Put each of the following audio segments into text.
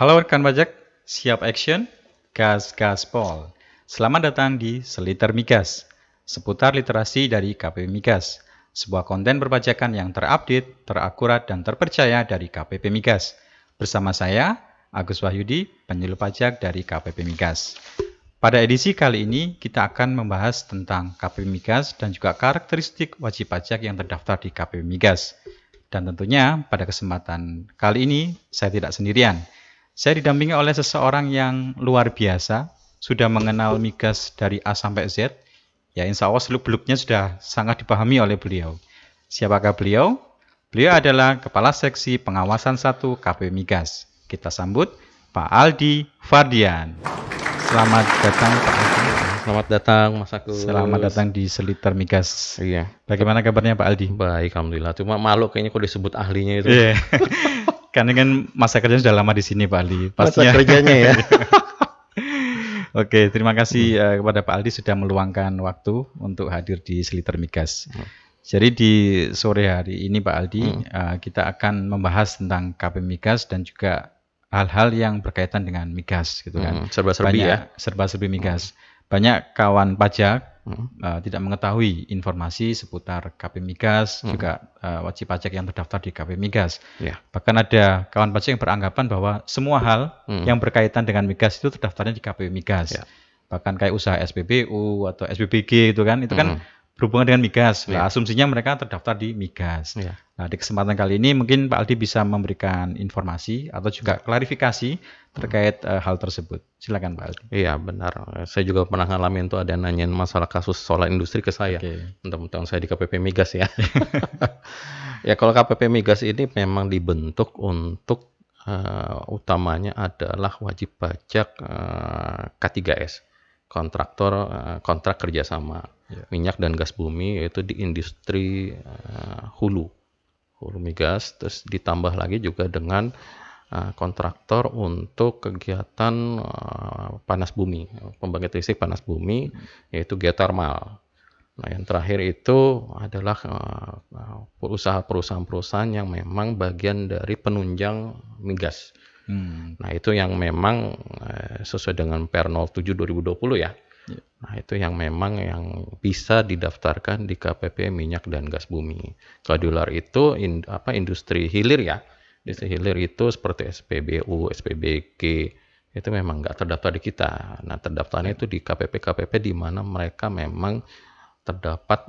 Halo rekan pajak, siap action? Gas gaspol. Selamat datang di Seliter Migas, seputar literasi dari KPP Migas, sebuah konten perpajakan yang terupdate, terakurat, dan terpercaya dari KPP Migas. Bersama saya, Agus Wahyudi, penyuluh pajak dari KPP Migas. Pada edisi kali ini, kita akan membahas tentang KPP Migas dan juga karakteristik wajib pajak yang terdaftar di KPP Migas. Dan tentunya pada kesempatan kali ini, saya tidak sendirian. Saya didampingi oleh seseorang yang luar biasa, sudah mengenal migas dari A sampai Z. Ya, insya Allah seluk-beluknya sudah sangat dipahami oleh beliau. Siapakah beliau? Beliau adalah Kepala Seksi Pengawasan 1 KPP Migas. Kita sambut Pak Aldi Fardian. Selamat datang Pak Aldi. Selamat datang Mas Agus. Selamat datang di Seliter Migas. Iya. Bagaimana kabarnya Pak Aldi? Baik, alhamdulillah. Cuma malu kayaknya kok disebut ahlinya itu. Iya. Karena kan masa kerjanya sudah lama di sini Pak Aldi. Masa kerjanya ya. Oke, terima kasih kepada Pak Aldi sudah meluangkan waktu untuk hadir di Seliter Migas. Jadi di sore hari ini Pak Aldi, kita akan membahas tentang KPP Migas dan juga hal-hal yang berkaitan dengan migas gitu kan. Serba-serbi ya. Serba-serbi migas. Banyak kawan pajak tidak mengetahui informasi seputar KPP Migas, juga wajib pajak yang terdaftar di KPP Migas. Ya. Bahkan ada kawan pajak yang beranggapan bahwa semua hal yang berkaitan dengan migas itu terdaftarnya di KPP Migas. Ya. Bahkan kayak usaha SPBU atau SPBG itu kan berhubungan dengan migas. Nah, asumsinya mereka terdaftar di migas. Ya. Nah, di kesempatan kali ini mungkin Pak Aldi bisa memberikan informasi atau juga klarifikasi terkait hal tersebut. Silakan Pak Aldi. Iya, benar. Saya juga pernah ngalamin tuh ada nanyain masalah kasus solar industri ke saya. Tentang saya di KPP Migas ya. Ya, kalau KPP Migas ini memang dibentuk untuk utamanya adalah wajib pajak K3S. Kontrak kerjasama minyak dan gas bumi, yaitu di industri hulu migas, terus ditambah lagi juga dengan kontraktor untuk kegiatan panas bumi, pembangkit listrik panas bumi, yaitu geothermal. Nah, yang terakhir itu adalah perusahaan-perusahaan yang memang bagian dari penunjang migas. Nah, itu yang memang sesuai dengan Per 07 2020 ya. Nah, itu yang memang yang bisa didaftarkan di KPP minyak dan gas bumi. Kalau di luar itu industri hilir ya. Industri hilir itu seperti SPBU, SPBG itu memang nggak terdaftar di kita. Nah, terdaftarnya itu di KPP di mana mereka memang terdapat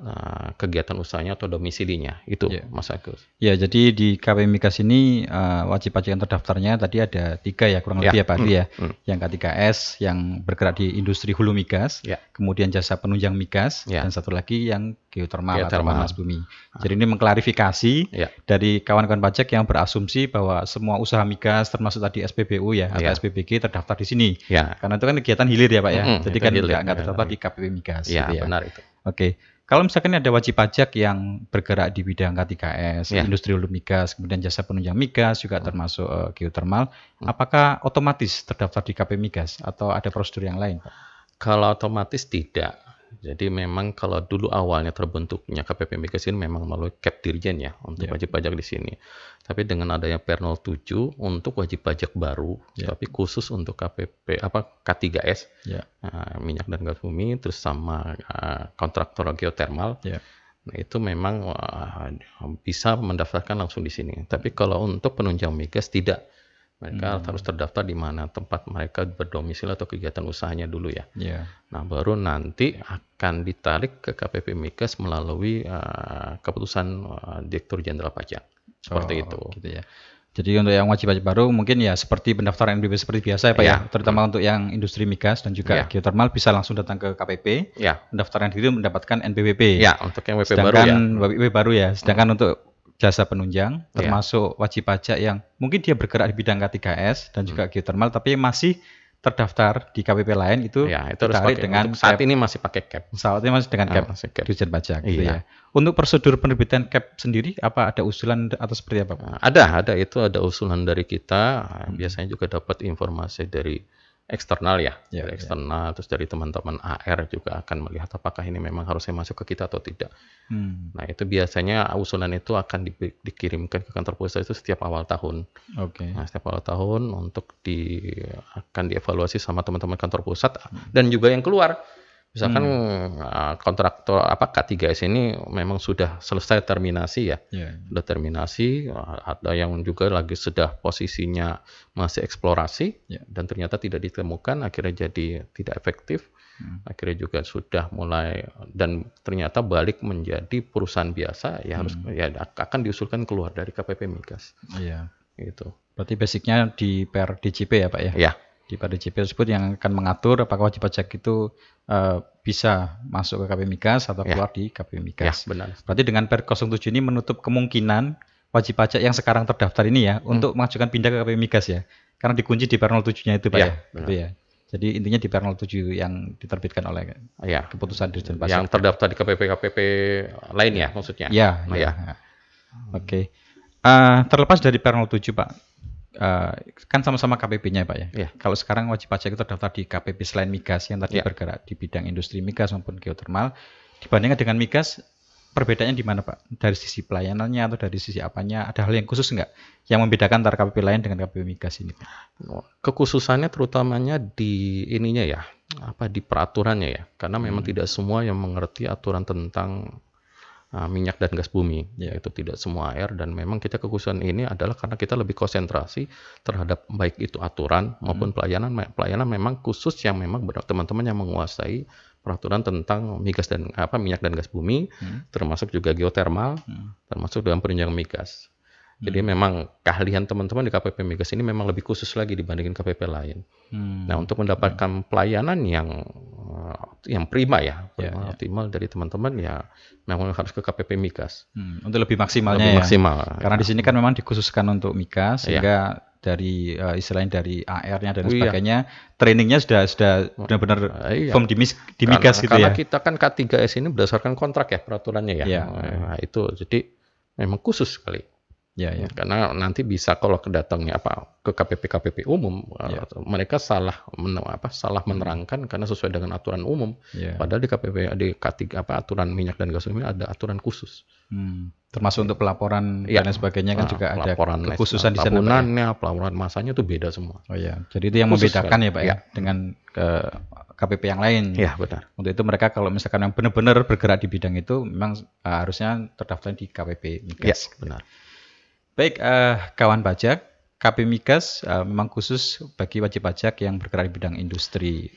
kegiatan usahanya atau domisilinya itu, Mas Agus. Ya, jadi di KPP Migas ini wajib pajak yang terdaftarnya tadi ada 3 ya kurang lebih ya Pak Aldi ya. Yang K3S yang bergerak di industri hulu migas, kemudian jasa penunjang migas, dan satu lagi yang geothermal atau panas bumi. Jadi ini mengklarifikasi dari kawan-kawan pajak yang berasumsi bahwa semua usaha migas termasuk tadi SPBU ya atau SPBG terdaftar di sini. Karena itu kan kegiatan hilir ya Pak ya. Jadi kan nggak terdaftar di KPP Migas. Ya, gitu ya. Benar itu. Oke, kalau misalkan ada wajib pajak yang bergerak di bidang K3S, industri hulu migas, kemudian jasa penunjang migas juga termasuk geothermal, apakah otomatis terdaftar di KPP Migas atau ada prosedur yang lain, Pak? Kalau otomatis tidak. Jadi memang kalau dulu awalnya terbentuknya KPP Migas ini memang melalui Kep Dirjen ya untuk wajib pajak di sini. Tapi dengan adanya Per 07 untuk wajib pajak baru, tapi khusus untuk KPP K3S, minyak dan gas bumi, terus sama kontraktor geothermal. Nah, itu memang bisa mendaftarkan langsung di sini. Tapi kalau untuk penunjang migas tidak. Mereka harus terdaftar di mana tempat mereka berdomisili atau kegiatan usahanya dulu ya. Nah, baru nanti akan ditarik ke KPP Migas melalui keputusan Direktur Jenderal Pajak. Seperti itu. Gitu ya. Jadi untuk yang wajib pajak baru mungkin ya seperti pendaftaran NBP seperti biasa ya Pak ya. Terutama untuk yang industri migas dan juga geothermal bisa langsung datang ke KPP. Pendaftaran itu mendapatkan NPWP. Ya, untuk yang WP baru ya. WP baru ya. Sedangkan untuk jasa penunjang termasuk wajib pajak yang mungkin dia bergerak di bidang K3S dan juga geothermal tapi masih terdaftar di KPP lain itu Ya, itu harus ditarik pakai. dengan Untuk saat cap. ini masih pakai cap. Pesawatnya masih dengan cap Masih cap. Dirjen Pajak gitu Iya. ya. Untuk prosedur penerbitan cap sendiri apa ada usulan atau seperti apa, Pak? Ada usulan dari kita. Biasanya juga dapat informasi dari eksternal ya, Ya, dari ya. eksternal, terus dari teman-teman AR juga akan melihat apakah ini memang harusnya masuk ke kita atau tidak. Nah, itu biasanya usulan itu akan dikirimkan ke kantor pusat itu setiap awal tahun. Oke. Nah, setiap awal tahun untuk akan dievaluasi sama teman-teman kantor pusat dan juga yang keluar. Misalkan kontraktor K3S ini memang sudah selesai terminasi ya. Ya. Sudah terminasi, ada yang juga lagi sudah posisinya masih eksplorasi dan ternyata tidak ditemukan, akhirnya jadi tidak efektif. Akhirnya juga sudah mulai dan ternyata balik menjadi perusahaan biasa ya harus akan diusulkan keluar dari KPP Migas. Iya. Gitu. Berarti basicnya di PRDJP ya, Pak ya? Ya. Di PRDJP tersebut yang akan mengatur apakah wajib pajak itu bisa masuk ke KPP Migas atau keluar di KPP Migas. Ya, benar. Berarti dengan Per 07 ini menutup kemungkinan wajib pajak yang sekarang terdaftar ini ya untuk mengajukan pindah ke KPP Migas ya. Karena dikunci di Per 07-nya itu, Pak ya. Gitu ya. Jadi intinya di Per 07 yang diterbitkan oleh keputusan Dirjen Pajak. Yang terdaftar di KPP lain ya maksudnya. Ya. Oke. Terlepas dari Per 07, Pak. Kan sama-sama KPP-nya, Pak ya. Kalau sekarang wajib pajak itu terdaftar di KPP selain Migas yang tadi bergerak di bidang industri migas maupun geothermal, dibandingkan dengan Migas, perbedaannya di mana, Pak? Dari sisi pelayanannya atau dari sisi apanya? Ada hal yang khusus nggak yang membedakan antara KPP lain dengan KPP Migas ini, Pak? Kekhususannya terutamanya di ininya ya, di peraturannya ya. Karena memang tidak semua yang mengerti aturan tentang minyak dan gas bumi, itu tidak semua AR dan memang kita kekhususan ini adalah karena kita lebih konsentrasi terhadap baik itu aturan maupun pelayanan memang khusus yang memang teman-teman yang menguasai peraturan tentang migas dan minyak dan gas bumi, termasuk juga geothermal, termasuk dalam penunjang migas. Jadi memang keahlian teman-teman di KPP Migas ini memang lebih khusus lagi dibandingin KPP lain. Nah, untuk mendapatkan pelayanan yang prima ya, optimal dari teman-teman ya memang harus ke KPP Migas. Untuk lebih maksimalnya lebih maksimal. Karena di sini kan memang dikhususkan untuk migas sehingga dari istilahnya dari AR-nya dan sebagainya, trainingnya sudah benar-benar firm di migas gitu karena ya. Kita kan K3S ini berdasarkan kontrak ya peraturannya ya. Nah, itu jadi memang khusus sekali. Karena nanti bisa kalau kedatangnya ke KPP umum, mereka salah menerangkan karena sesuai dengan aturan umum. Padahal di KPP di K3 aturan minyak dan gas bumi ada aturan khusus. Termasuk untuk pelaporan dan sebagainya kan juga ada kekhususan di sana. Pelaporan masanya itu beda semua. Jadi itu yang khusus membedakan ya, Pak ya, dengan KPP yang lain. Iya, benar. Untuk itu mereka kalau misalkan yang benar-benar bergerak di bidang itu memang harusnya terdaftar di KPP Migas. Iya, benar. Baik, kawan pajak, KPP Migas memang khusus bagi wajib pajak yang bergerak di bidang industri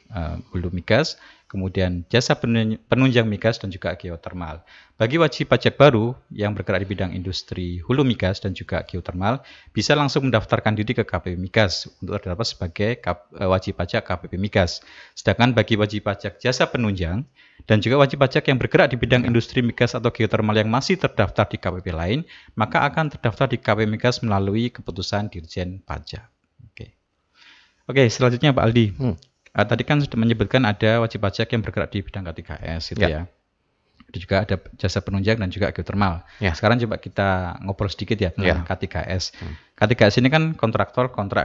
hulu migas, kemudian jasa penunjang migas dan juga geothermal. Bagi wajib pajak baru yang bergerak di bidang industri hulu migas dan juga geothermal, bisa langsung mendaftarkan diri ke KPP Migas untuk terdaftar sebagai wajib pajak KPP Migas. Sedangkan bagi wajib pajak jasa penunjang dan juga wajib pajak yang bergerak di bidang industri migas atau geothermal yang masih terdaftar di KPP lain, maka akan terdaftar di KPP Migas melalui keputusan Dirjen Pajak. Oke, selanjutnya Pak Aldi. Tadi kan sudah menyebutkan ada wajib pajak yang bergerak di bidang K3S gitu ya. Ada juga ada jasa penunjang dan juga geothermal. Sekarang coba kita ngobrol sedikit ya tentang K3S. K3S ini kan kontrak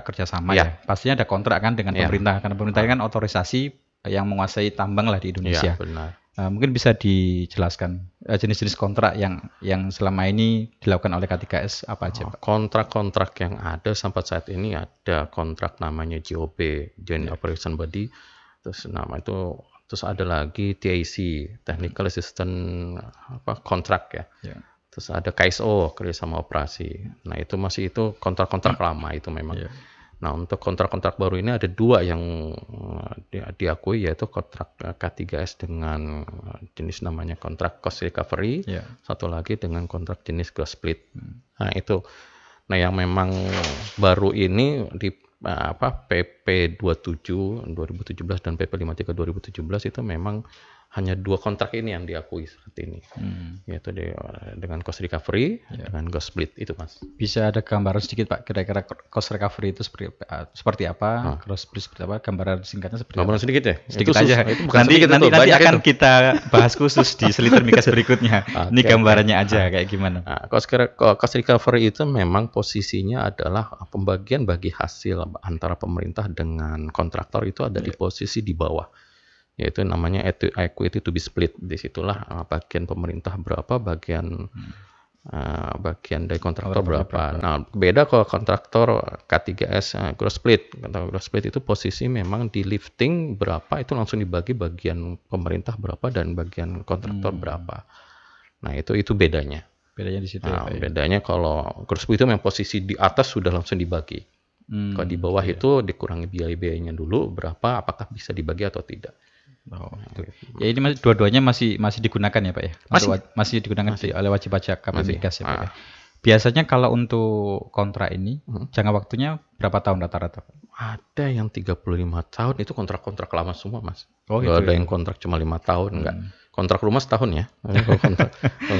kerjasama ya. Pastinya ada kontrak kan dengan pemerintah. Karena pemerintah kan otorisasi yang menguasai tambang lah di Indonesia. Benar. Mungkin bisa dijelaskan jenis-jenis kontrak yang selama ini dilakukan oleh K3S apa aja, Pak? Kontrak-kontrak yang ada sampai saat ini ada kontrak namanya JOB, Joint Operation Body. Terus terus ada lagi TAC, Technical Assistant Contract ya. Terus ada KSO, kerjasama operasi. Nah, itu kontrak-kontrak lama itu memang. Nah, untuk kontrak-kontrak baru ini ada dua yang diakui, yaitu kontrak K3S dengan jenis namanya kontrak cost recovery, satu lagi dengan kontrak jenis gross split. Nah, itu. Nah, yang memang baru ini di PP 27 2017 dan PP 53 2017 itu memang hanya 2 kontrak ini yang diakui saat ini, yaitu dengan cost recovery, dengan cost split itu, Mas. Bisa ada gambaran sedikit Pak, kira-kira cost recovery itu seperti apa, cost split seperti apa, gambaran singkatnya seperti Gambaran apa? sedikit ya? Sedikit Itu aja. itu bukan Nanti sedikit, itu nanti banyak akan itu. kita bahas khusus di Seliter Mikas berikutnya. Ini gambarannya aja kayak gimana? Nah, cost recovery itu memang posisinya adalah pembagian bagi hasil antara pemerintah dengan kontraktor itu ada di posisi di bawah. Yaitu namanya equity to be split. Disitulah bagian pemerintah berapa, bagian dari kontraktor berapa. Nah, beda kalau kontraktor K3S gross split. Gross split itu posisi memang di lifting berapa itu langsung dibagi bagian pemerintah berapa dan bagian kontraktor berapa. Nah, itu bedanya. Bedanya di situ. Nah, bedanya kalau gross split itu memang posisi di atas sudah langsung dibagi. Kalau di bawah itu dikurangi biaya-biayanya dulu berapa, apakah bisa dibagi atau tidak. Ya ini dua-duanya masih digunakan ya Pak ya? Masih digunakan oleh wajib pajak KPP Migas ya Pak ya? Biasanya kalau untuk kontrak ini, jangka waktunya berapa tahun rata-rata Pak? Ada yang 35 tahun, itu kontrak-kontrak lama semua Mas. Oh, gitu, ada yang kontrak cuma 5 tahun, enggak. Kontrak rumah setahun ya. Kalau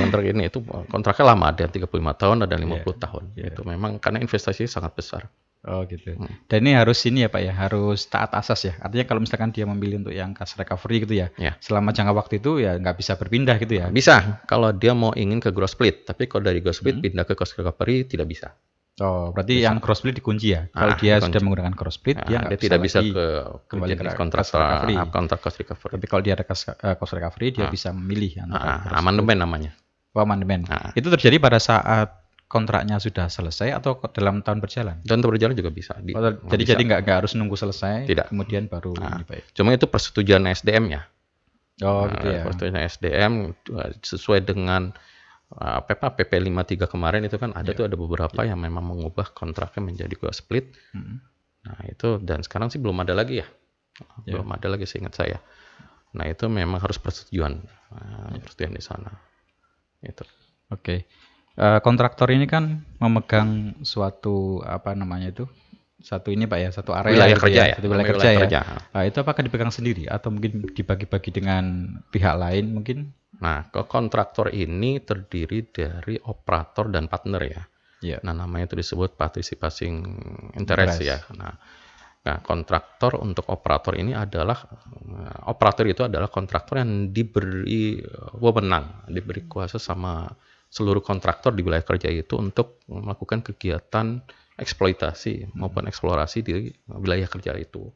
kontrak ini itu kontraknya lama, ada yang 35 tahun, ada yang 50 tahun. Itu memang karena investasinya sangat besar. Oh gitu. Dan ini harus ini ya Pak ya, harus taat asas ya. Artinya kalau misalkan dia memilih untuk yang cost recovery gitu ya, selama jangka waktu itu ya nggak bisa berpindah gitu ya. Bisa, kalau dia mau ingin ke gross split, tapi kalau dari gross split pindah ke cost recovery tidak bisa. Oh, berarti yang cross split dikunci ya. Kalau dia sudah menggunakan cross split, dia tidak bisa kembali ke kontrak cost recovery. Tapi kalau dia ada cost recovery, dia bisa memilih amandemen namanya. Oh, amandemen. Itu terjadi pada saat kontraknya sudah selesai atau dalam tahun berjalan? Dan berjalan juga bisa. Jadi nggak harus nunggu selesai, kemudian baru ini Pak ya. Cuma itu persetujuan SDM ya. Oh gitu ya. Persetujuan SDM sesuai dengan PP 53 kemarin itu kan ada tuh ada beberapa yang memang mengubah kontraknya menjadi gross split. Nah itu, dan sekarang sih belum ada lagi ya. Belum ada lagi seingat saya. Nah itu memang harus persetujuan di sana. Itu. Oke. Kontraktor ini kan memegang suatu satu ini Pak ya, satu area wilayah kerja ya, satu wilayah kerja ya. Nah, itu apakah dipegang sendiri atau mungkin dibagi-bagi dengan pihak lain mungkin? Nah, kontraktor ini terdiri dari operator dan partner ya. Nah, namanya itu disebut participating interest ya. Nah, kontraktor untuk operator ini adalah operator itu adalah kontraktor yang diberi wewenang, diberi kuasa sama seluruh kontraktor di wilayah kerja itu untuk melakukan kegiatan eksploitasi maupun eksplorasi di wilayah kerja itu.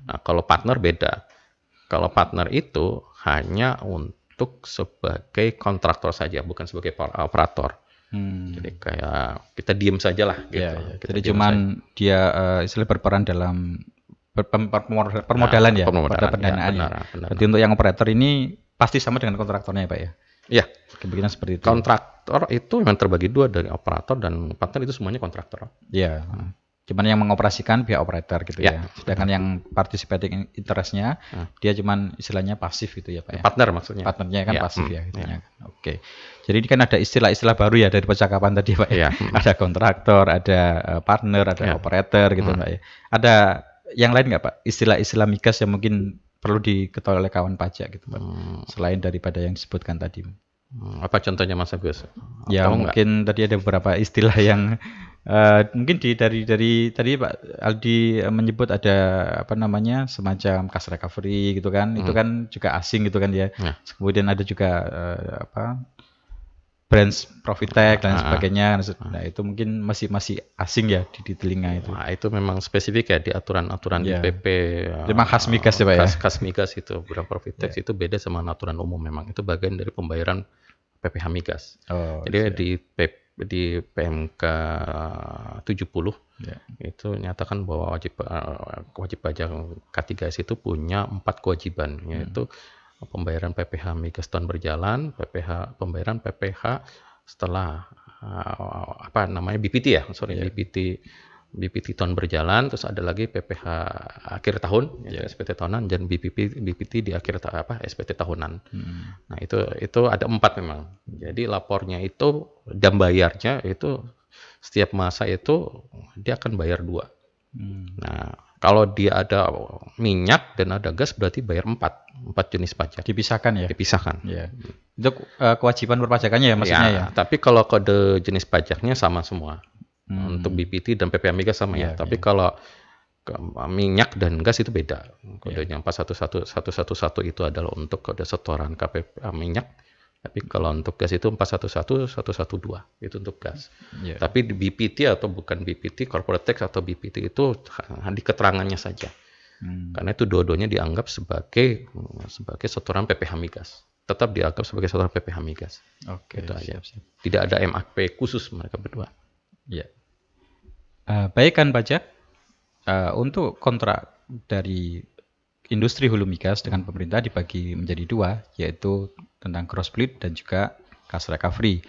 Nah, kalau partner beda. Kalau partner itu hanya untuk sebagai kontraktor saja, bukan sebagai operator. Jadi kayak kita diem saja lah gitu. Jadi cuman dia istilah berperan dalam permodalan ya, pada pendanaan ya. Jadi untuk yang operator ini pasti sama dengan kontraktornya Pak ya? Iya, kebetulan seperti itu. Kontraktor itu memang terbagi dua, dari operator dan partner itu semuanya kontraktor. Iya. Cuman yang mengoperasikan pihak operator gitu ya. Sedangkan yang participating interest-nya dia cuman istilahnya pasif gitu ya Pak ya. Partner maksudnya. Partnernya kan pasif ya gitu ya. Oke. Jadi ini kan ada istilah-istilah baru ya dari percakapan tadi Pak ya. Ada kontraktor, ada partner, ada operator gitu Pak ya. Ada yang lain nggak Pak? Istilah-istilah migas yang mungkin perlu diketahui oleh kawan pajak gitu Pak. Selain daripada yang disebutkan tadi. Apa contohnya Mas Agus? Ya mungkin tadi ada beberapa istilah yang mungkin dari tadi Pak Aldi menyebut ada semacam cash recovery gitu kan. Itu kan juga asing gitu kan ya. Kemudian ada juga branch profit tax dan sebagainya. Nah itu mungkin masih asing ya di telinga itu. Nah, itu memang spesifik ya di aturan-aturan di PP. Memang khas migas ya Pak ya. Khas migas itu, branch profit tax itu beda sama aturan umum memang. Itu bagian dari pembayaran PPh migas. Jadi di PMK 70 itu nyatakan bahwa wajib pajak K3S itu punya 4 kewajiban, yaitu pembayaran PPh migas tahun berjalan, pembayaran PPh setelah BPT ya, BPT tahun berjalan, terus ada lagi PPh akhir tahun, SPT tahunan, dan BPT di akhir SPT tahunan. Nah itu ada 4 memang. Jadi lapornya itu dan bayarnya itu setiap masa itu dia akan bayar 2. Nah Kalau dia ada minyak dan ada gas berarti bayar 4 jenis pajak. Dipisahkan ya? Dipisahkan. Ya. Itu kewajiban perpajakannya ya maksudnya ya? Tapi kalau kode jenis pajaknya sama semua. Untuk BPT dan PPh Migas sama ya. Tapi kalau minyak dan gas itu beda. Kodenya 4111111 itu adalah untuk kode setoran KPP minyak. Tapi kalau untuk gas itu 411112 itu untuk gas. Tapi di BPT atau bukan BPT, corporate tax atau BPT itu di keterangannya saja. Karena itu dua-duanya dianggap sebagai setoran PPh Migas. Tetap dianggap sebagai setoran PPh Migas. Oke. Itu aja. Tidak ada MAP khusus mereka berdua. Ya. Baik kan pajak, untuk kontrak dari industri hulu migas dengan pemerintah dibagi menjadi 2, yaitu tentang cross split dan juga cash recovery.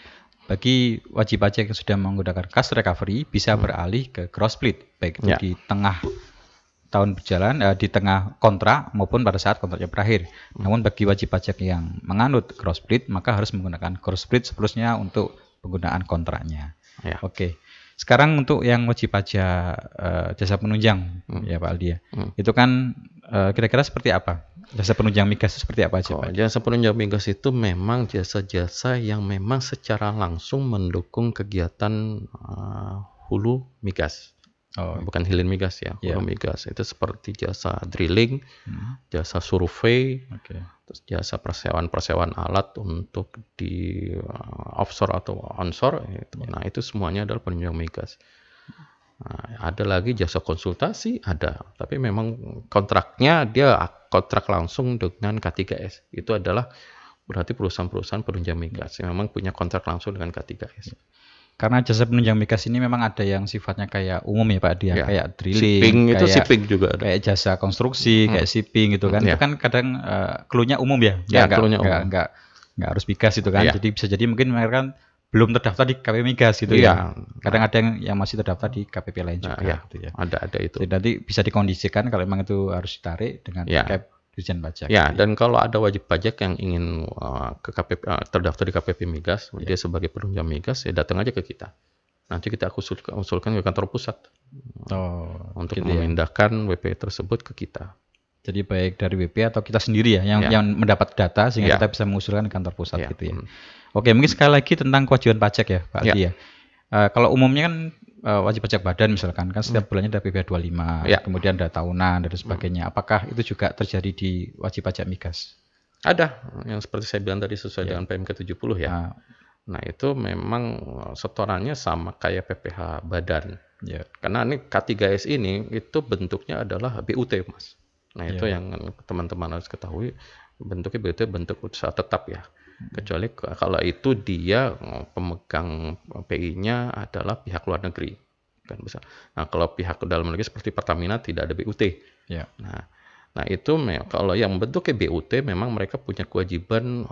Bagi wajib pajak yang sudah menggunakan cash recovery bisa beralih ke cross split, baik itu di tengah tahun berjalan, di tengah kontrak maupun pada saat kontraknya berakhir. Namun bagi wajib pajak yang menganut cross split maka harus menggunakan cross split seterusnya untuk penggunaan kontraknya. Oke. Sekarang untuk yang wajib pajak jasa penunjang ya Pak Aldi ya. Itu kan kira-kira seperti apa? Jasa penunjang migas itu seperti apa aja Pak? Jasa penunjang migas itu memang jasa-jasa yang memang secara langsung mendukung kegiatan hulu migas. Bukan hilir migas ya, hulu migas. Itu seperti jasa drilling, jasa survei, terus jasa persewaan alat untuk di offshore atau onshore. Nah itu semuanya adalah penunjang migas. Nah, ada lagi jasa konsultasi, ada. Tapi memang kontraknya dia kontrak langsung dengan K3S. Itu adalah berarti perusahaan-perusahaan penunjang migas yang memang punya kontrak langsung dengan K3S. Karena jasa penunjang migas ini memang ada yang sifatnya kayak umum ya Pak dia, kayak drilling, shipping, itu shipping juga ada. Kayak jasa konstruksi, kayak shipping gitu kan. Itu kan kadang clue-nya umum ya. Enggak harus migas itu kan. Jadi bisa jadi mungkin mereka kan belum terdaftar di KPP Migas gitu ya. Kadang ada yang masih terdaftar di KPP lain juga gitu ya. Ada itu. Jadi nanti bisa dikondisikan kalau memang itu harus ditarik dengan Dirjen Pajak. Dan kalau ada wajib pajak yang ingin ke KPP, terdaftar di KPP Migas, dia sebagai penunjang migas, ya datang aja ke kita. Nanti kita usulkan ke kantor pusat untuk memindahkan WP tersebut ke kita. Jadi baik dari WP atau kita sendiri ya yang mendapat data sehingga kita bisa mengusulkan ke kantor pusat gitu ya. Oke, mungkin sekali lagi tentang kewajiban pajak ya Pak Aldi ya. Kalau umumnya kan wajib pajak badan misalkan kan setiap bulannya ada PPh 25, kemudian ada tahunan dan sebagainya. Apakah itu juga terjadi di wajib pajak migas? Ada, yang seperti saya bilang tadi sesuai dengan PMK 70 ya. Nah itu memang setorannya sama kayak PPh badan. Karena ini K3S ini itu bentuknya adalah BUT Mas. Nah itu yang teman-teman harus ketahui, bentuknya BUT bentuk usaha tetap ya. Kecuali kalau itu dia pemegang PI-nya adalah pihak luar negeri kan bisa. Nah kalau pihak dalam negeri seperti Pertamina tidak ada BUT. Nah itu kalau yang bentuknya BUT memang mereka punya kewajiban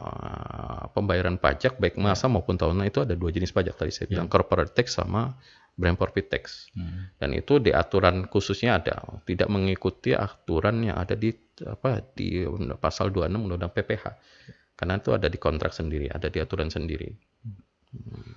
pembayaran pajak baik masa maupun tahunan. Itu ada 2 jenis pajak tadi saya bilang, corporate tax sama brand profit tax. Dan itu di aturan khususnya ada, tidak mengikuti aturan yang ada di pasal 26 Undang-Undang PPh. Karena itu ada di kontrak sendiri, ada di aturan sendiri.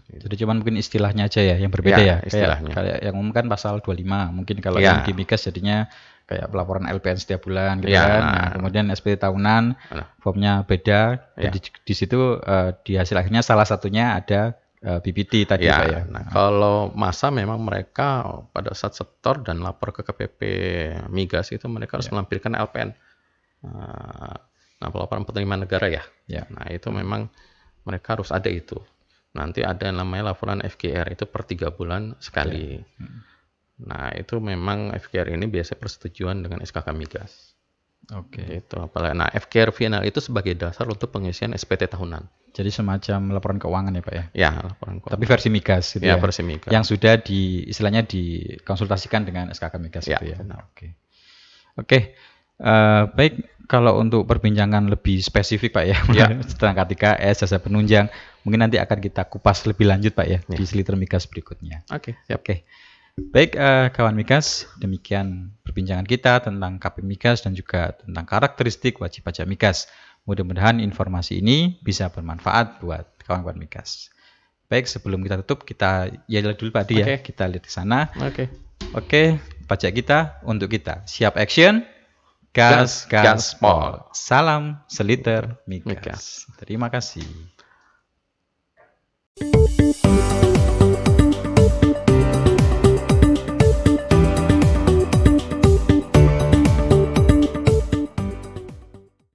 Jadi cuma mungkin istilahnya aja ya yang berbeda ya. Istilahnya. Kayak yang umum kan pasal 25. Mungkin kalau yang di migas jadinya kayak pelaporan LPN setiap bulan gitu kan. Nah, kemudian SPT tahunan, formnya beda. Dan di situ di hasil akhirnya salah satunya ada BPT tadi Pak ya. Nah, kalau masa memang mereka pada saat setor dan lapor ke KPP Migas itu mereka harus melampirkan LPN. Nah, pelaporan penerimaan negara ya. Nah, itu memang mereka harus ada itu. Nanti ada yang namanya laporan FGR itu per 3 bulan sekali. Nah, itu memang FGR ini biasa persetujuan dengan SKK Migas. Gitu. Nah, FGR final itu sebagai dasar untuk pengisian SPT tahunan. Jadi semacam laporan keuangan ya Pak ya? Ya, laporan keuangan. Tapi versi Migas gitu ya? Versi Migas. Yang sudah istilahnya dikonsultasikan dengan SKK Migas gitu ya? Oke. Baik, kalau untuk perbincangan lebih spesifik Pak ya, tentang K3S, jasa penunjang, mungkin nanti akan kita kupas lebih lanjut Pak ya, di Seliter Migas berikutnya. Oke. Baik, kawan Migas, demikian perbincangan kita tentang KPP Migas dan juga tentang karakteristik wajib pajak Migas. Mudah-mudahan informasi ini bisa bermanfaat buat kawan-kawan Migas. Baik, sebelum kita tutup, kita lihat dulu Pak Di ya, kita lihat di sana. Oke. pajak kita untuk kita. Siap action, gas gaspol. Salam Seliter Migas. Terima kasih.